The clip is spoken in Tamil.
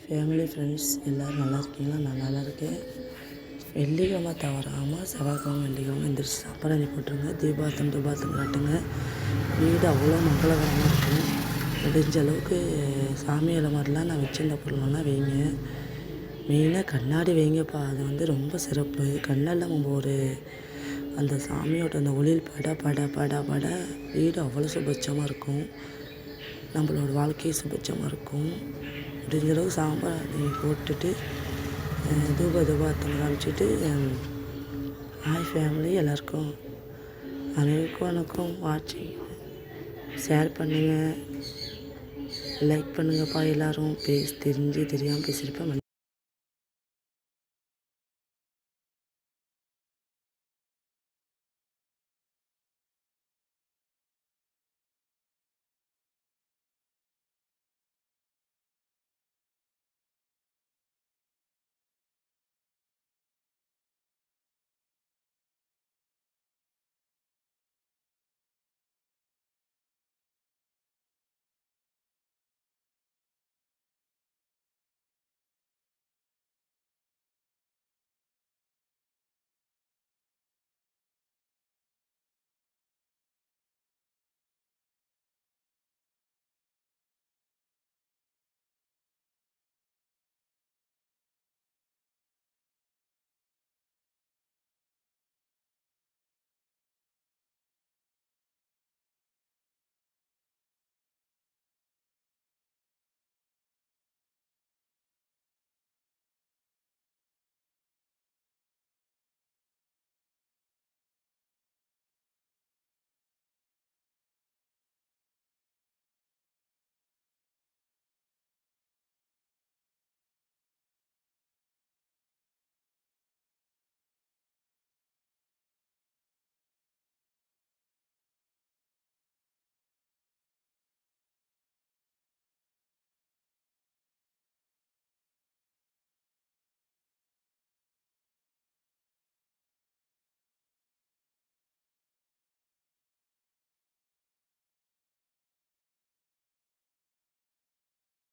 ஃபேமிலி ஃப்ரெண்ட்ஸ் எல்லோரும் நல்லா இருக்கீங்களா? நான் நல்லா இருக்கேன். வெள்ளிக்கிழமை தவறாமல் செவ்வாய்க்கிழமை வெள்ளிக்கிழமை எந்திரிச்சு சாம்பிராணி போட்டுருங்க. தீபார்த்தனை காட்டுங்க. வீடு அவ்வளோ மங்களகரமாக இருக்கும். முடிஞ்ச அளவுக்கு சாமி மாதிரிலாம் நான் வச்சுருந்த பொருளெல்லாம் வைங்க. மெயினாக கண்ணாடி வைங்கப்பா, அது வந்து ரொம்ப சிறப்பு. கண்ணால் நம்ம அந்த சாமியோட அந்த ஒளியில் பட வீடு அவ்வளோ சுபட்சமாக இருக்கும். நம்மளோட வாழ்க்கையை சுபட்சமாக இருக்கும். முடிஞ்சளவு சாம்பிராணி போட்டுட்டு தூபார்த்தனை காமிச்சிட்டு ஹாய் ஃபேமிலி எல்லாருக்கும் அனைவருக்கும் வணக்கம். வாட்சிங் ஷேர் பண்ணுங்கள், லைக் பண்ணுங்கப்பா. எல்லோரும் தெரிஞ்சு தெரியாமல் பேசியிருப்பேன்.